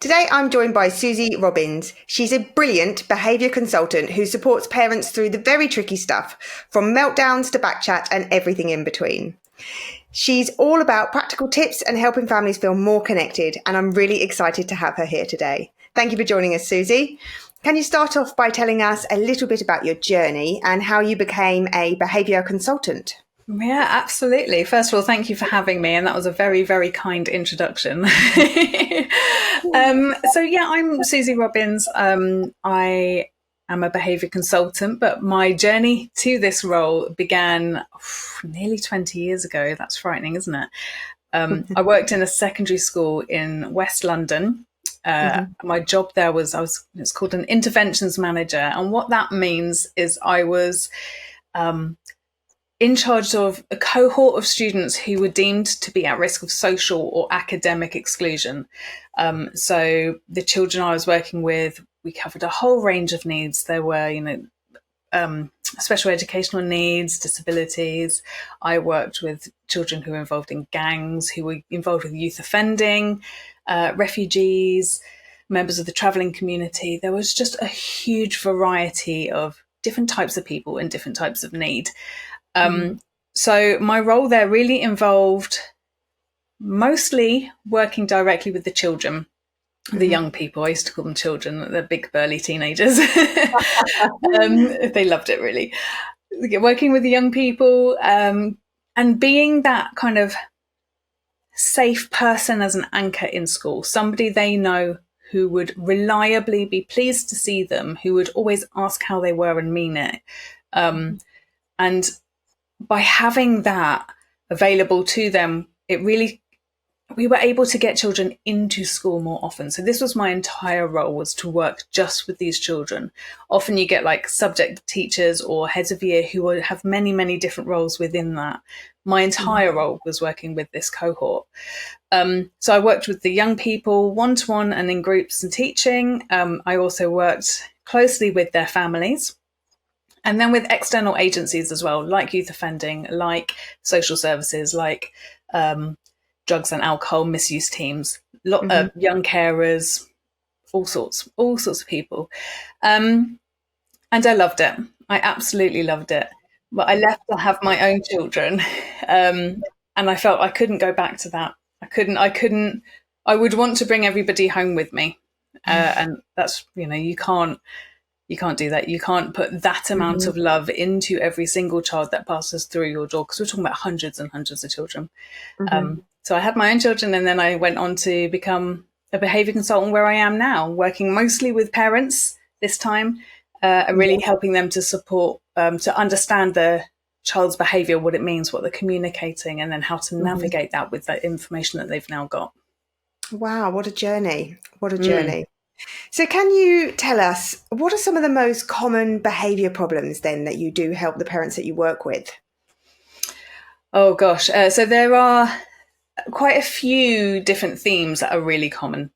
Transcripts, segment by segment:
Today, I'm joined by Susie Robbins. She's a brilliant behaviour consultant who supports parents through the very tricky stuff, from meltdowns to Backchat and everything in between. She's all about practical tips and helping families feel more connected, and I'm really excited to have her here today. Thank you for joining us, Susie. Can you start off by telling us a little bit about your journey and how you became a behaviour consultant? Yeah, absolutely. First of all, thank you for having me. And that was a very, very kind introduction. I'm Susie Robbins. I am a behaviour consultant, but my journey to this role began nearly 20 years ago. That's frightening, isn't it? I worked in a secondary school in West London. My job there it's called an interventions manager. And what that means is I was in charge of a cohort of students who were deemed to be at risk of social or academic exclusion. So the children I was working with, we covered a whole range of needs. There were, special educational needs, disabilities. I worked with children who were involved in gangs, who were involved with youth offending, refugees, members of the travelling community. There was just a huge variety of different types of people and different types of need. So my role there really involved mostly working directly with the children, the young people. I used to call them children, they're big burly teenagers. They loved it, really. Working with the young people and being that kind of safe person as an anchor in school, somebody they know who would reliably be pleased to see them, who would always ask how they were and mean it. And by having that available to them, we were able to get children into school more often. So this was my entire role, was to work just with these children. Often you get like subject teachers or heads of year who would have many, many different roles within that. My entire role was working with this cohort. So I worked with the young people one-to-one and in groups and teaching. I also worked closely with their families. And then with external agencies as well, like youth offending, like social services, like drugs and alcohol misuse teams, young carers, all sorts of people. And I loved it. I absolutely loved it. But I left to have my own children. And I felt I couldn't go back to that. I would want to bring everybody home with me. And that's, you can't do that. You can't put that amount of love into every single child that passes through your door, because we're talking about hundreds and hundreds of children. So I had my own children, and then I went on to become a behaviour consultant where I am now, working mostly with parents this time, and really helping them to support, to understand the child's behaviour, what it means, what they're communicating, and then how to navigate that with that information that they've now got. Wow, what a journey. What a journey. So can you tell us, what are some of the most common behaviour problems then that you do help the parents that you work with? Oh gosh, so there are quite a few different themes that are really common.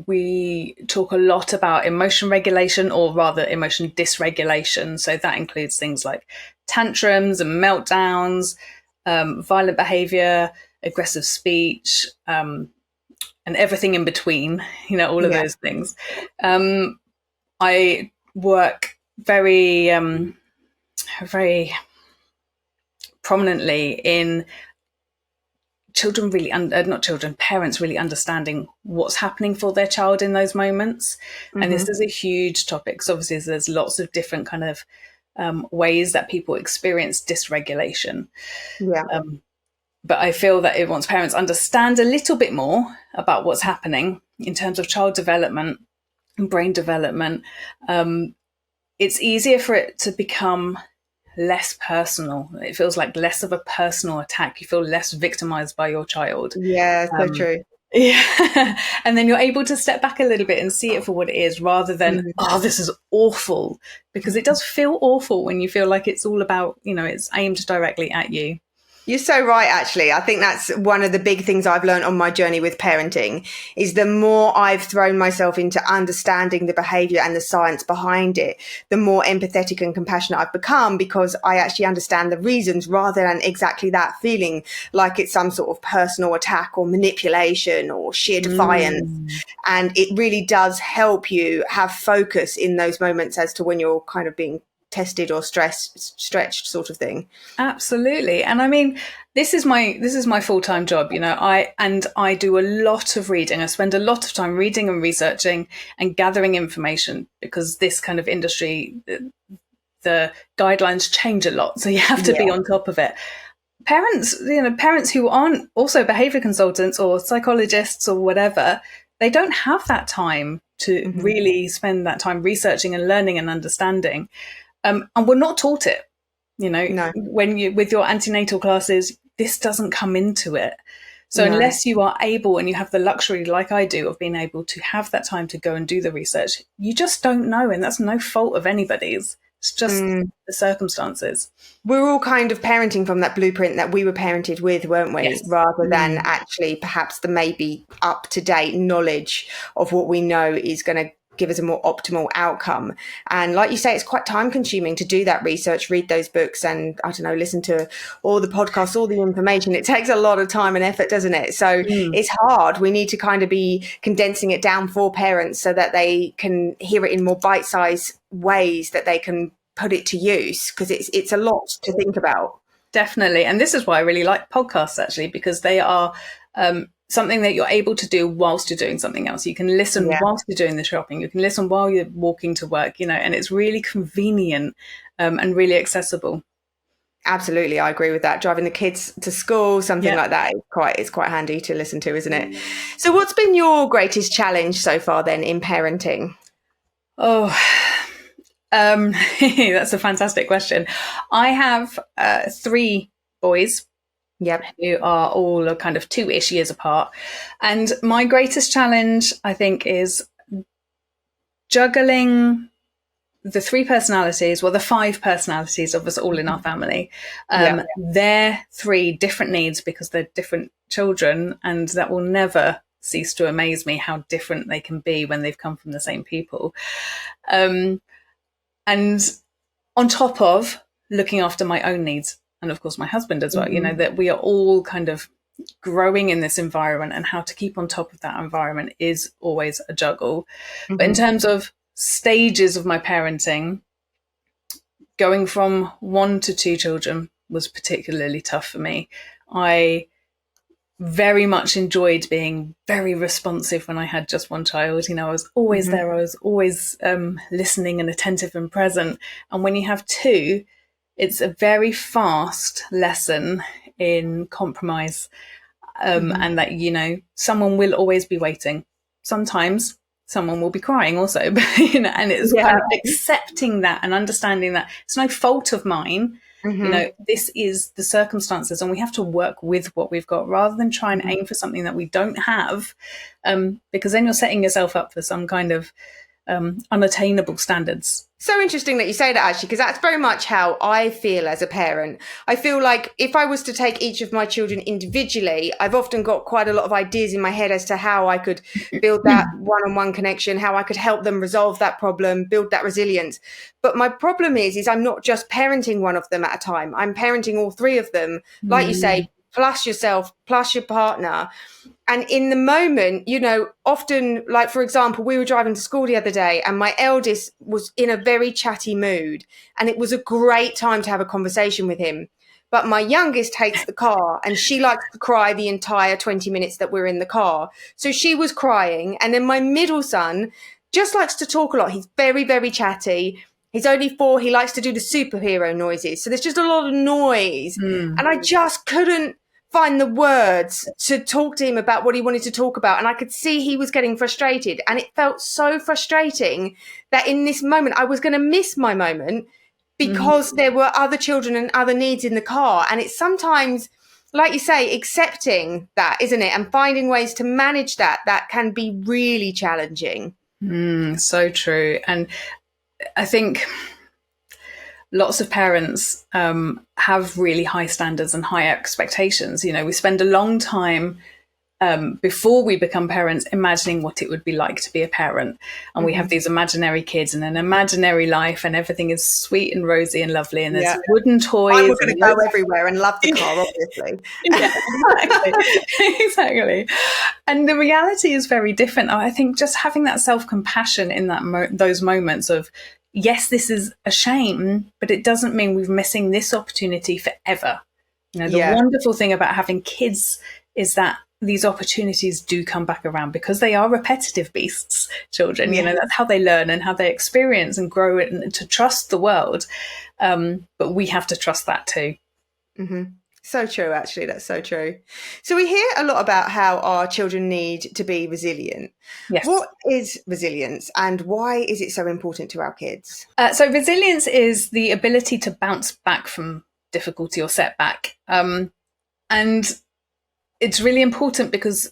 We talk a lot about emotion regulation, or rather emotion dysregulation. So that includes things like tantrums and meltdowns, violent behaviour, aggressive speech, and everything in between, all of those things. I work very, very prominently in parents really understanding what's happening for their child in those moments. And this is a huge topic. So obviously there's lots of different kind of ways that people experience dysregulation. But I feel that once parents understand a little bit more about what's happening in terms of child development and brain development, it's easier for it to become less personal. It feels like less of a personal attack. You feel less victimized by your child. Yeah, so true. Yeah. And then you're able to step back a little bit and see it for what it is, rather than, this is awful, because it does feel awful when you feel like it's all about, it's aimed directly at you. You're so right, actually. I think that's one of the big things I've learned on my journey with parenting, is the more I've thrown myself into understanding the behaviour and the science behind it, the more empathetic and compassionate I've become, because I actually understand the reasons rather than exactly that feeling like it's some sort of personal attack or manipulation or sheer defiance. And it really does help you have focus in those moments as to when you're kind of being tested or stretched sort of thing. Absolutely. And I mean, this is my full-time job, I do a lot of reading. I spend a lot of time reading and researching and gathering information, because this kind of industry, the guidelines change a lot, so you have to be on top of it. Parents who aren't also behavior consultants or psychologists or whatever, they don't have that time to really spend that time researching and learning and understanding. And we're not taught it, No. when you, with your antenatal classes, this doesn't come into it. So unless you are able, and you have the luxury like I do of being able to have that time to go and do the research, you just don't know. And that's no fault of anybody's. It's just the circumstances. We're all kind of parenting from that blueprint that we were parented with, weren't we? Yes. Rather than actually perhaps the maybe up-to-date knowledge of what we know is going to give us a more optimal outcome. And like you say, it's quite time consuming to do that research, read those books, and I don't know, listen to all the podcasts, all the information. It takes a lot of time and effort, doesn't it? So it's hard. We need to kind of be condensing it down for parents so that they can hear it in more bite-sized ways that they can put it to use, because it's a lot to think about. Definitely. And this is why I really like podcasts, actually, because they are something that you're able to do whilst you're doing something else. You can listen whilst you're doing the shopping. You can listen while you're walking to work, and it's really convenient and really accessible. Absolutely. I agree with that. Driving the kids to school, something like that, it's quite handy to listen to, isn't it? So what's been your greatest challenge so far then in parenting? Oh, that's a fantastic question. I have 3 boys. Yep. Who are all kind of 2-ish years apart. And my greatest challenge, I think, is juggling the 3 personalities, well, the 5 personalities of us all in our family, their 3 different needs, because they're different children, and that will never cease to amaze me how different they can be when they've come from the same people. And on top of looking after my own needs, and of course my husband as well, that we are all kind of growing in this environment, and how to keep on top of that environment is always a juggle. But in terms of stages of my parenting, going from 1 to 2 children was particularly tough for me. I very much enjoyed being very responsive when I had just 1 child. I was always there. I was always listening and attentive and present. And when you have 2, it's a very fast lesson in compromise, and that, someone will always be waiting. Sometimes someone will be crying also, and it's kind of accepting that and understanding that it's no fault of mine. This is the circumstances, and we have to work with what we've got rather than try and aim for something that we don't have, because then you're setting yourself up for some kind of unattainable standards. So interesting that you say that, actually, because that's very much how I feel as a parent. I feel like if I was to take each of my children individually, I've often got quite a lot of ideas in my head as to how I could build that one-on-one connection, how I could help them resolve that problem, build that resilience. But my problem is I'm not just parenting one of them at a time. I'm parenting all 3 of them, like you say, plus yourself, plus your partner. And in the moment, often, like, for example, we were driving to school the other day and my eldest was in a very chatty mood, and it was a great time to have a conversation with him. But my youngest hates the car, and she likes to cry the entire 20 minutes that we're in the car. So she was crying. And then my middle son just likes to talk a lot. He's very, very chatty. He's only 4. He likes to do the superhero noises. So there's just a lot of noise. And I just couldn't find the words to talk to him about what he wanted to talk about. And I could see he was getting frustrated. And it felt so frustrating that in this moment, I was going to miss my moment because there were other children and other needs in the car. And it's sometimes, like you say, accepting that, isn't it? And finding ways to manage that can be really challenging. So true. And I think lots of parents have really high standards and high expectations. We spend a long time before we become parents, imagining what it would be like to be a parent. And we have these imaginary kids and an imaginary life, and everything is sweet and rosy and lovely. And there's wooden toys. We're going to go everywhere and love the car, obviously. Yeah, exactly. Exactly. And the reality is very different. I think just having that self-compassion in those moments of, yes, this is a shame, but it doesn't mean we're missing this opportunity forever. You know, the wonderful thing about having kids is that these opportunities do come back around, because they are repetitive beasts, children. You know, that's how they learn and how they experience and grow and to trust the world. But we have to trust that too. So true, actually. That's so true. So we hear a lot about how our children need to be resilient. Yes. What is resilience, and why is it so important to our kids? So resilience is the ability to bounce back from difficulty or setback. And it's really important because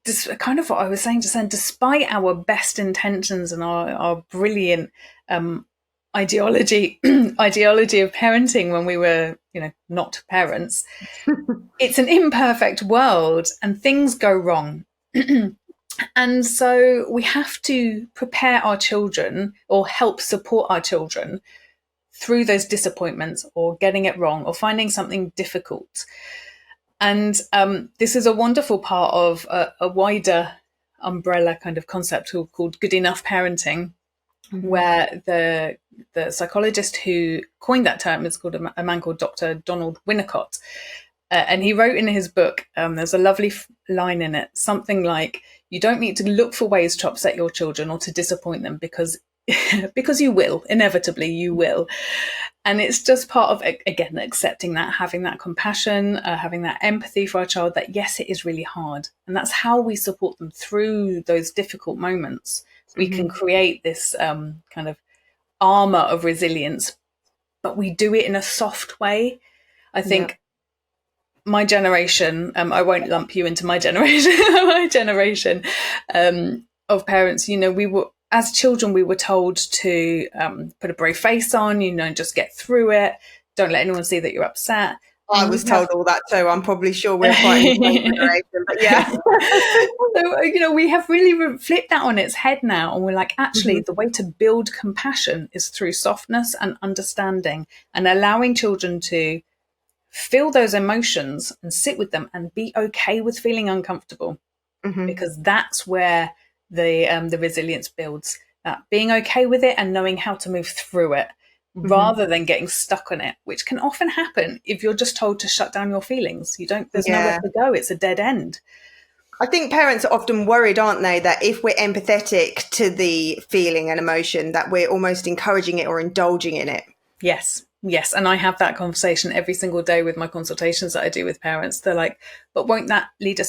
this kind of what I was saying just then, despite our best intentions and our brilliant ideology of parenting when we were, you know, not parents, it's an imperfect world and things go wrong. And so we have to prepare our children or help support our children through those disappointments or getting it wrong or finding something difficult. And this is a wonderful part of a wider umbrella kind of concept called good enough parenting, where the psychologist who coined that term is called a man called Dr. Donald Winnicott. And he wrote in his book, there's a lovely line in it, something like, you don't need to look for ways to upset your children or to disappoint them, because you will, inevitably you will. And it's just part of, again, accepting that, having that compassion, having that empathy for our child, that yes, it is really hard. And that's how we support them through those difficult moments. We can create this kind of armor of resilience, but we do it in a soft way. I think my generation, I won't lump you into my generation, my generation of parents, you know, as children, we were told to put a brave face on, you know, just get through it. Don't let anyone see that you're upset. I was told all that too. I'm probably sure we're quite in the same generation, but yeah. So, you know, we have really flipped that on its head now. And we're like, actually, the way to build compassion is through softness and understanding and allowing children to feel those emotions and sit with them and be okay with feeling uncomfortable, because that's where the resilience builds, that being okay with it and knowing how to move through it rather than getting stuck on it, which can often happen if you're just told to shut down your feelings. There's nowhere to go. It's a dead end. I think parents are often worried, aren't they, that if we're empathetic to the feeling and emotion, that we're almost encouraging it or indulging in it. Yes. And I have that conversation every single day with my consultations that I do with parents. They're like, but won't that lead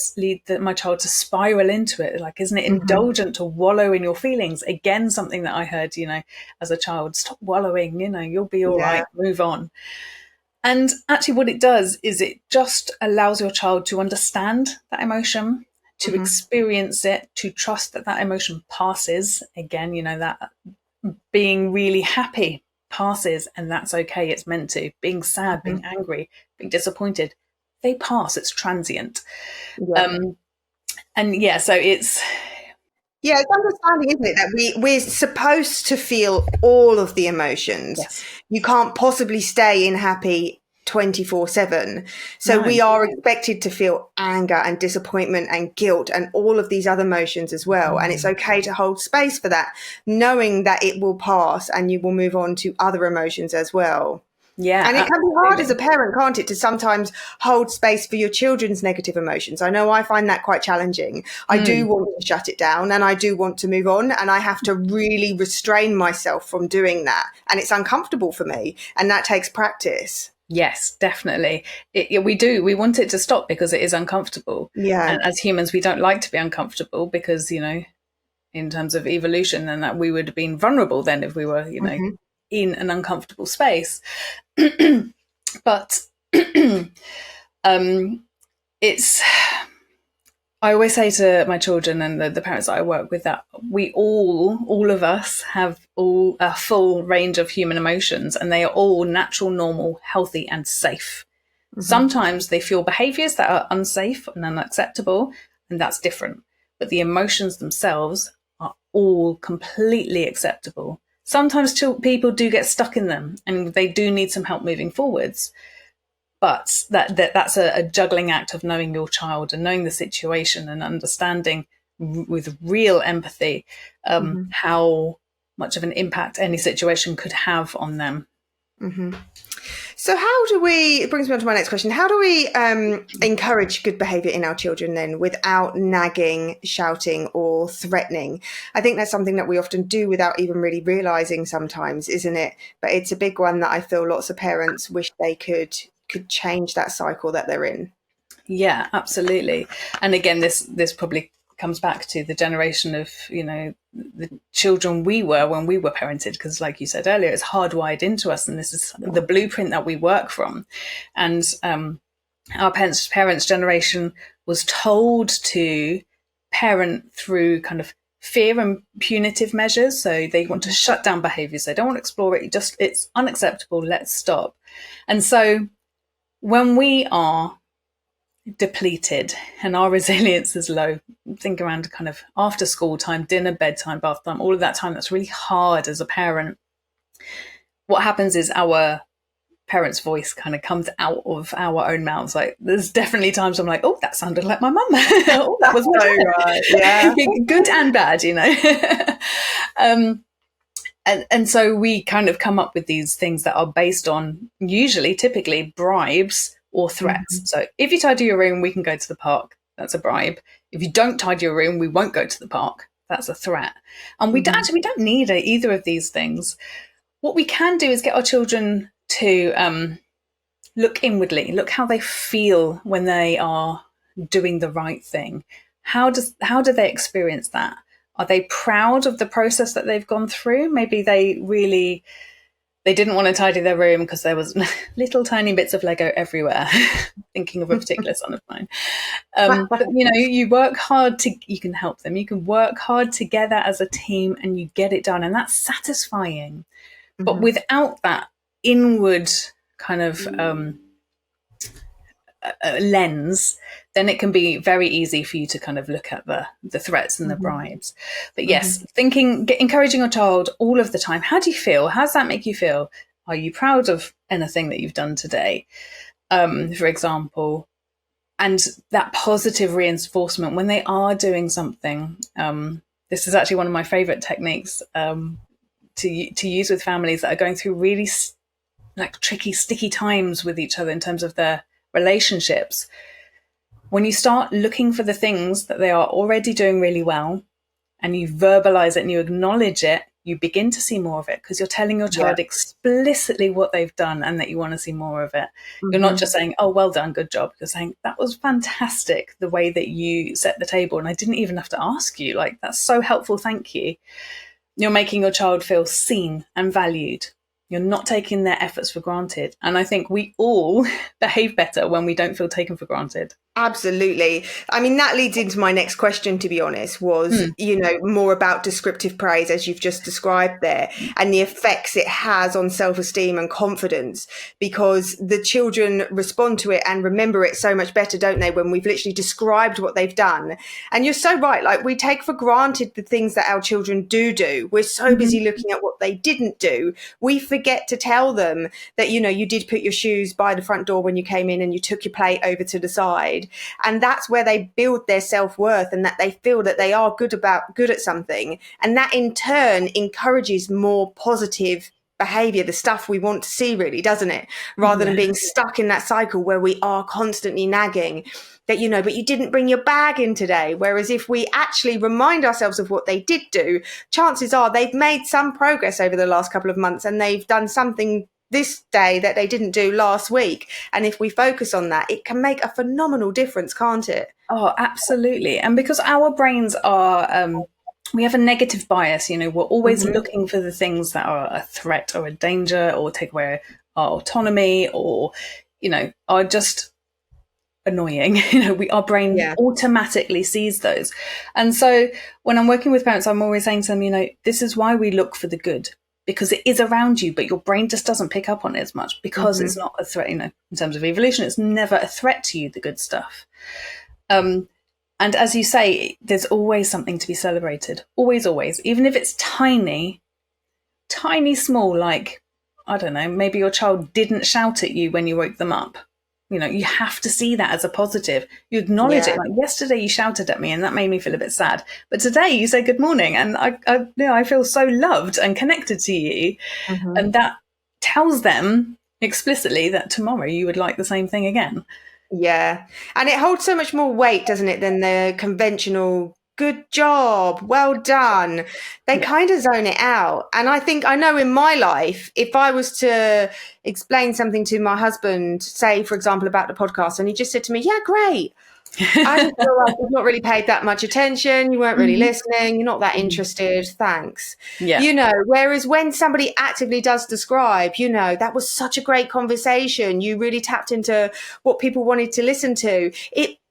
my child to spiral into it? Like, isn't it indulgent to wallow in your feelings? Again, something that I heard, you know, as a child, stop wallowing, you know, you'll be all right, move on. And actually what it does is it just allows your child to understand that emotion, to experience it, to trust that that emotion passes. Again, you know, that being really happy passes, and that's okay. It's meant to. Being sad, being angry, being disappointed, they pass. It's transient. So it's it's understanding, isn't it, that we're supposed to feel all of the emotions. You can't possibly stay in happy 24/7. So we are expected to feel anger and disappointment and guilt and all of these other emotions as well. And it's okay to hold space for that, knowing that it will pass and you will move on to other emotions as well. Yeah. And it can be hard as a parent, can't it, to sometimes hold space for your children's negative emotions. I know I find that quite challenging. I do want to shut it down and I do want to move on, and I have to really restrain myself from doing that. And it's uncomfortable for me, and that takes practice. Yes, definitely. We do. We want it to stop because it is uncomfortable. Yeah. And as humans, we don't like to be uncomfortable because, you know, in terms of evolution, and that we would have been vulnerable then if we were, you know, in an uncomfortable space. But I always say to my children and the parents that I work with that we all of us have a full range of human emotions, and they are all natural, normal, healthy and safe. Sometimes they feel behaviors that are unsafe and unacceptable, and that's different. But the emotions themselves are all completely acceptable. Sometimes people do get stuck in them and they do need some help moving forwards. But that's a juggling act of knowing your child and knowing the situation and understanding with real empathy how much of an impact any situation could have on them. So it brings me on to my next question. How do we encourage good behaviour in our children then without nagging, shouting or threatening? I think that's something that we often do without even really realising sometimes, isn't it? But it's a big one that I feel lots of parents wish they could change that cycle that they're in. Yeah, absolutely. And again, this probably comes back to the generation of, the children we were when we were parented, because like you said earlier, it's hardwired into us and this is the blueprint that we work from. And our parents' generation was told to parent through kind of fear and punitive measures. So they want to shut down behaviors. They don't want to explore it. It's unacceptable. Let's stop. And so when we are depleted and our resilience is low, think around kind of after school time, dinner, bedtime, bath time, all of that time that's really hard as a parent, what happens is our parents' voice kind of comes out of our own mouths. Like there's definitely times I'm like, oh, that sounded like my mum. Oh, that was my dad. Right. Yeah. Good and bad, and so we kind of come up with these things that are based on typically bribes or threats. So if you tidy your room, we can go to the park. That's a bribe. If you don't tidy your room, we won't go to the park. That's a threat. And we don't need either of these things. What we can do is get our children to look inwardly, look how they feel when they are doing the right thing. How do they experience that? Are they proud of the process that they've gone through? Maybe they didn't want to tidy their room because there was little tiny bits of Lego everywhere. Thinking of a particular son of mine. But you work hard you can help them. You can work hard together as a team and you get it done. And that's satisfying. But without that inward kind of lens, then it can be very easy for you to kind of look at the threats and the bribes. But yes, encouraging your child all of the time. How do you feel? How does that make you feel? Are you proud of anything that you've done today? For example, and that positive reinforcement when they are doing something. This is actually one of my favorite techniques to use with families that are going through really tricky, sticky times with each other in terms of their relationships. When you start looking for the things that they are already doing really well and you verbalize it and you acknowledge it, you begin to see more of it because you're telling your child explicitly what they've done and that you want to see more of it. You're not just saying, oh, well done, good job. You're saying, that was fantastic, the way that you set the table. And I didn't even have to ask you. Like, that's so helpful. Thank you. You're making your child feel seen and valued. You're not taking their efforts for granted. And I think we all behave better when we don't feel taken for granted. Absolutely. I mean, that leads into my next question, to be honest, was, more about descriptive praise, as you've just described there, and the effects it has on self-esteem and confidence, because the children respond to it and remember it so much better, don't they, when we've literally described what they've done. And you're so right. Like, we take for granted the things that our children do. We're so busy looking at what they didn't do. We forget to tell them that, you did put your shoes by the front door when you came in and you took your plate over to the side. And that's where they build their self-worth and that they feel that they are good at something. And that in turn encourages more positive behavior, the stuff we want to see, really, doesn't it? Rather than being stuck in that cycle where we are constantly nagging that, but you didn't bring your bag in today. Whereas if we actually remind ourselves of what they did do, chances are they've made some progress over the last couple of months and they've done something this day that they didn't do last week. And if we focus on that, it can make a phenomenal difference, can't it? Oh, absolutely. And because our brains are, we have a negative bias, we're always looking for the things that are a threat or a danger or take away our autonomy or, are just annoying. Our brain automatically sees those. And so when I'm working with parents, I'm always saying to them, this is why we look for the good. because it is around you, but your brain just doesn't pick up on it as much because it's not a threat. In terms of evolution, it's never a threat to you, the good stuff. And as you say, there's always something to be celebrated. Always, always. Even if it's tiny, small, like, I don't know, maybe your child didn't shout at you when you woke them up. You have to see that as a positive. You acknowledge it. Like, yesterday you shouted at me and that made me feel a bit sad. But today you say good morning and I feel so loved and connected to you. And that tells them explicitly that tomorrow you would like the same thing again. Yeah. And it holds so much more weight, doesn't it, than the conventional good job, well done. They kind of zone it out. And I know in my life, if I was to explain something to my husband, say, for example, about the podcast, and he just said to me, yeah, great. I just feel like you've not really paid that much attention. You weren't really listening. You're not that interested. Thanks. Yeah. Whereas when somebody actively does describe, that was such a great conversation. You really tapped into what people wanted to listen to.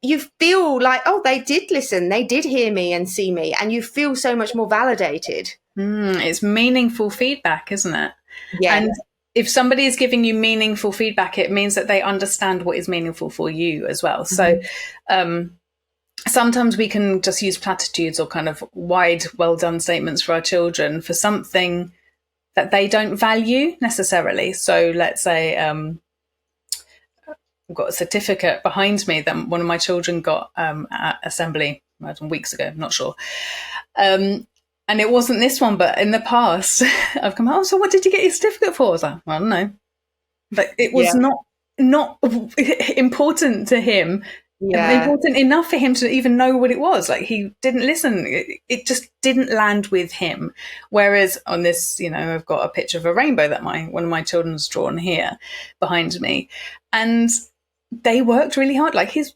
You feel like, oh, they did listen. They did hear me and see me. And you feel so much more validated. It's meaningful feedback, isn't it? Yeah. And if somebody is giving you meaningful feedback, it means that they understand what is meaningful for you as well. So sometimes we can just use platitudes or kind of wide, well done statements for our children for something that they don't value necessarily. So let's say I've got a certificate behind me that one of my children got at assembly weeks ago, I'm not sure. And it wasn't this one, but in the past, I've come, oh, so what did you get your certificate for? I was like, well, I don't know. But it was not important to him, important enough for him to even know what it was. Like, he didn't listen. It just didn't land with him. Whereas on this, I've got a picture of a rainbow that one of my children's drawn here behind me. And they worked really hard. Like, he's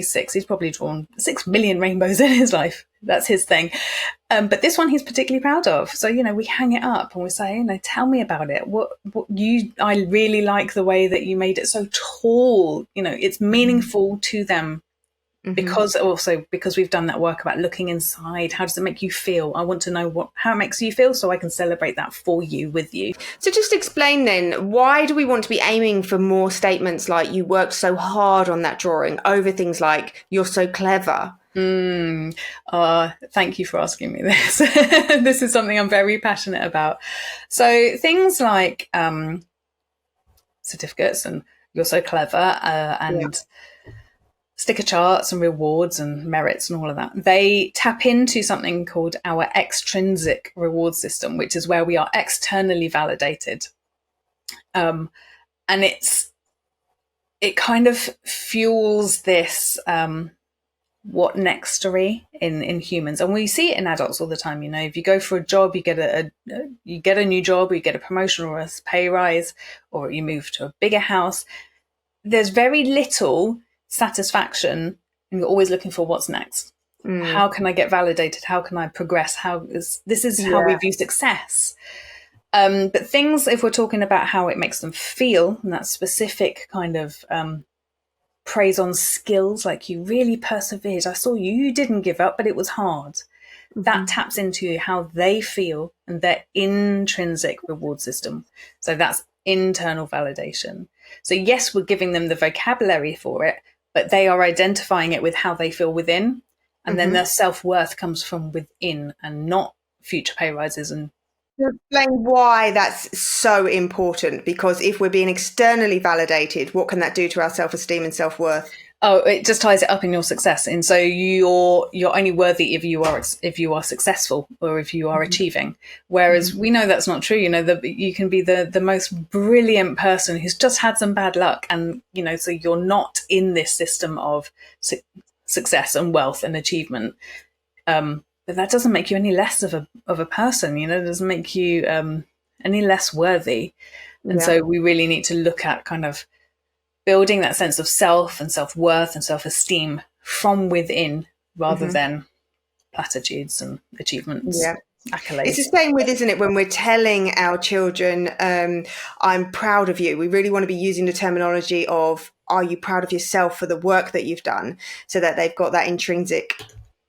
six. He's probably drawn 6 million rainbows in his life. That's his thing. But this one he's particularly proud of. So, we hang it up and we say, tell me about it. I really like the way that you made it so tall. It's meaningful to them because we've done that work about looking inside. How does it make you feel? I want to know how it makes you feel so I can celebrate that for you, with you. So just explain then, why do we want to be aiming for more statements like you worked so hard on that drawing over things like you're so clever? Thank you for asking me this. This is something I'm very passionate about. So things like certificates and you're so clever and sticker charts and rewards and merits and all of that, they tap into something called our extrinsic reward system, which is where we are externally validated. And it kind of fuels this what nextory in humans, and we see it in adults all the time. If you go for a job, you get a new job, or you get a promotion or a pay rise, or you move to a bigger house. There's very little satisfaction, and you're always looking for what's next. How can I get validated? How can I progress? This is how we view success. But things, if we're talking about how it makes them feel, and that specific kind of praise on skills, like you really persevered, I saw you didn't give up, but it was hard. That taps into how they feel and their intrinsic reward system. So that's internal validation. So yes, we're giving them the vocabulary for it, but they are identifying it with how they feel within. And then their self-worth comes from within and not future pay rises. And explain why that's so important, because if we're being externally validated, what can that do to our self-esteem and self-worth? Oh, it just ties it up in your success. And so you're only worthy if you are successful or if you are achieving. Whereas we know that's not true. You can be the most brilliant person who's just had some bad luck. And, so you're not in this system of success and wealth and achievement. But that doesn't make you any less of a person, it doesn't make you any less worthy. And so we really need to look at kind of building that sense of self and self-worth and self-esteem from within rather than platitudes and achievements, accolades. It's the same with, isn't it, when we're telling our children, I'm proud of you. We really want to be using the terminology of, are you proud of yourself for the work that you've done, so that they've got that intrinsic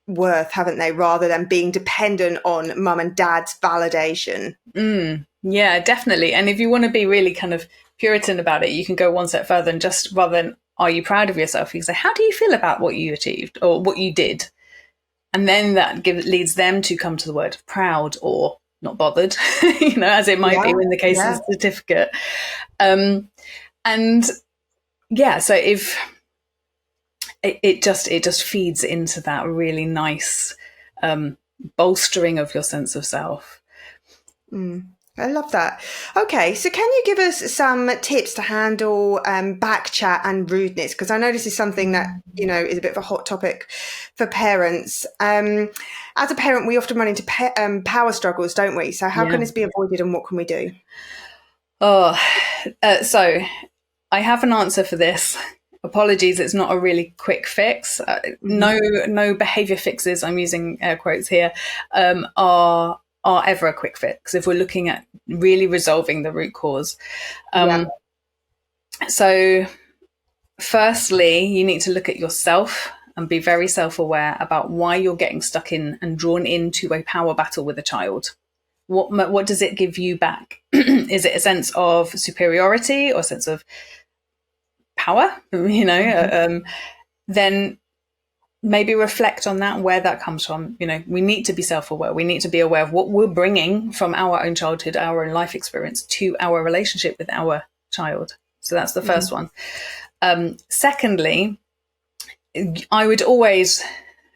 worth, haven't they, rather than being dependent on mum and dad's validation. Yeah, definitely. And if you want to be really kind of Puritan about it, you can go one step further and just, rather than are you proud of yourself, you can say, how do you feel about what you achieved or what you did? And then that leads them to come to the word proud or not bothered, as it might be in the case of the certificate. And yeah, so if it just feeds into that really nice bolstering of your sense of self. I love that. Okay, so can you give us some tips to handle backchat and rudeness? Because I know this is something that, is a bit of a hot topic for parents. As a parent, we often run into power struggles, don't we? So how can this be avoided and what can we do? So I have an answer for this. Apologies, it's not a really quick fix. No behaviour fixes, I'm using air quotes here, are ever a quick fix if we're looking at really resolving the root cause. So firstly, you need to look at yourself and be very self-aware about why you're getting stuck in and drawn into a power battle with a child. What does it give you back? Is it a sense of superiority or a sense of power? Then maybe reflect on that, where that comes from. We need to be self-aware. We need to be aware of what we're bringing from our own childhood, our own life experience to our relationship with our child. So that's the first one. Secondly, I would always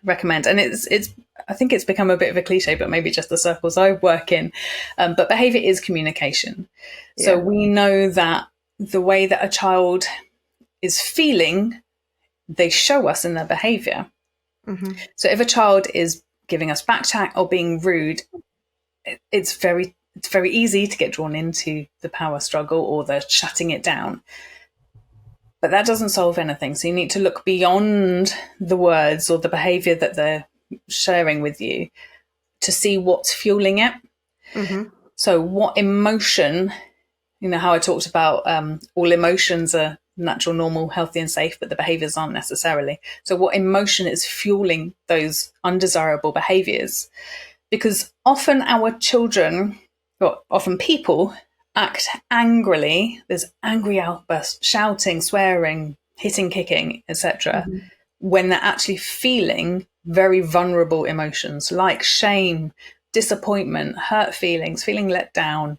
recommend, and I think it's become a bit of a cliche, but maybe just the circles I work in, but behavior is communication. So we know that the way that a child is feeling, they show us in their behavior. So if a child is giving us backchat or being rude, it's very easy to get drawn into the power struggle or the shutting it down. But that doesn't solve anything. So you need to look beyond the words or the behavior that they're sharing with you to see what's fueling it. So what emotion, how I talked about all emotions are natural, normal, healthy and safe, but the behaviors aren't necessarily. So what emotion is fueling those undesirable behaviors? Because often our children, or often people, act angrily. There's angry outbursts, shouting, swearing, hitting, kicking, etc., when they're actually feeling very vulnerable emotions like shame, disappointment, hurt feelings, feeling let down,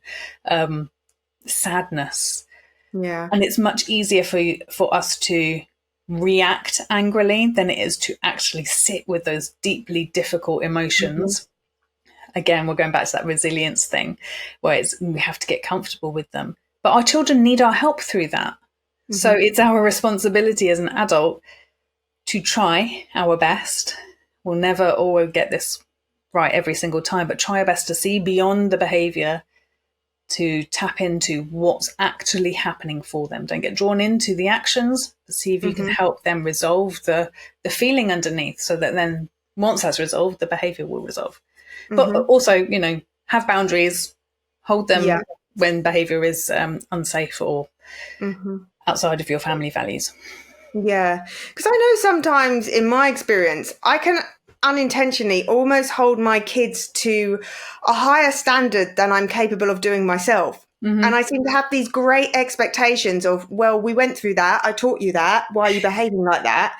sadness. And it's much easier for us to react angrily than it is to actually sit with those deeply difficult emotions. Again, we're going back to that resilience thing where we have to get comfortable with them. But our children need our help through that. So it's our responsibility as an adult to try our best. We'll never always get this right every single time, but try our best to see beyond the behavior, to tap into what's actually happening for them. Don't get drawn into the actions, but see if you can help them resolve the feeling underneath, so that then once that's resolved, the behavior will resolve. But also, have boundaries, hold them when behavior is unsafe or outside of your family values. Yeah, because I know sometimes in my experience, I can unintentionally almost hold my kids to a higher standard than I'm capable of doing myself. And I seem to have these great expectations of, well, we went through that. I taught you that. Why are you behaving like that?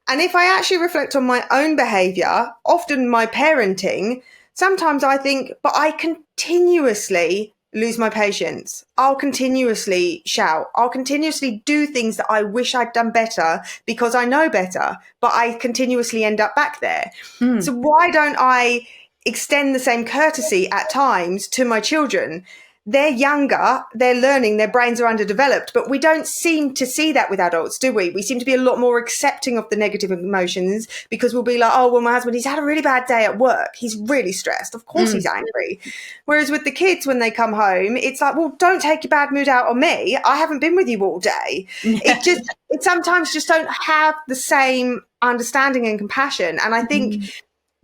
And if I actually reflect on my own behavior, often my parenting, sometimes I think, but I continuously lose my patience. I'll continuously shout. I'll continuously do things that I wish I'd done better because I know better, but I continuously end up back there. So why don't I extend the same courtesy at times to my children? They're younger, they're learning, their brains are underdeveloped, but we don't seem to see that with adults, do we? We seem to be a lot more accepting of the negative emotions because we'll be like, oh, well, my husband, he's had a really bad day at work. He's really stressed. Of course he's angry. Whereas with the kids, when they come home, it's like, well, don't take your bad mood out on me. I haven't been with you all day. It sometimes just don't have the same understanding and compassion. And I think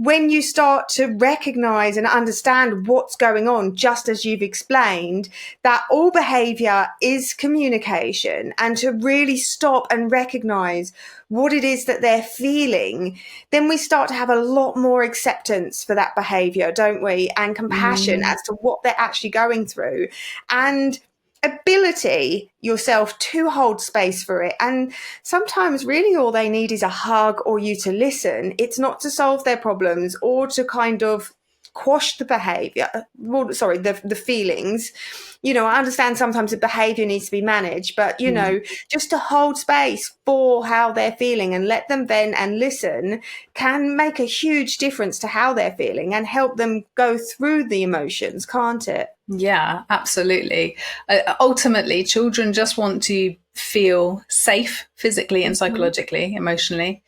when you start to recognize and understand what's going on, just as you've explained, that all behavior is communication, and to really stop and recognize what it is that they're feeling, then we start to have a lot more acceptance for that behavior, don't we? And compassion as to what they're actually going through, and ability yourself to hold space for it. And sometimes really all they need is a hug or you to listen. It's not to solve their problems or to kind of quash the behavior, the feelings. You know, I understand sometimes the behavior needs to be managed, but, you know, just to hold space for how they're feeling and let them vent and listen can make a huge difference to how they're feeling and help them go through the emotions, can't it? Yeah, absolutely. Ultimately, children just want to feel safe physically and psychologically, emotionally,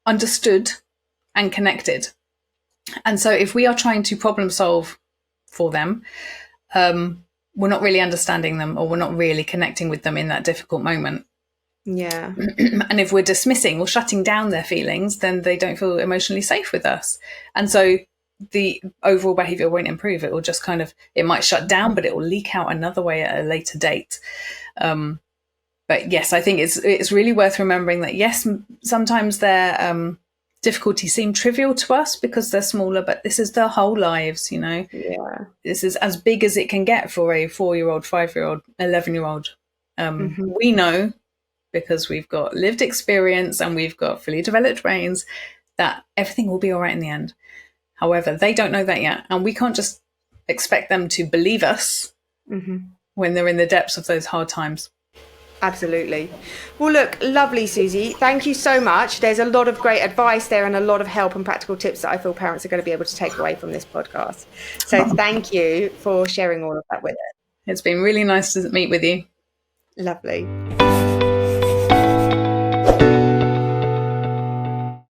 understood and connected. And so if we are trying to problem solve for them, we're not really understanding them, or we're not really connecting with them in that difficult moment. Yeah. And if we're dismissing or shutting down their feelings, then they don't feel emotionally safe with us. And so the overall behavior won't improve. It will just it might shut down, but it will leak out another way at a later date. But yes, I think it's really worth remembering that, yes, sometimes their difficulties seem trivial to us because they're smaller, but this is their whole lives, you know. Yeah. This is as big as it can get for a 4-year-old, 5-year-old, 11-year-old. We know, because we've got lived experience and we've got fully developed brains, that everything will be all right in the end. However, they don't know that yet, and we can't just expect them to believe us when they're in the depths of those hard times. Absolutely. Well, look, lovely, Susie. Thank you so much. There's a lot of great advice there and a lot of help and practical tips that I feel parents are going to be able to take away from this podcast. So thank you for sharing all of that with us. It's been really nice to meet with you. Lovely.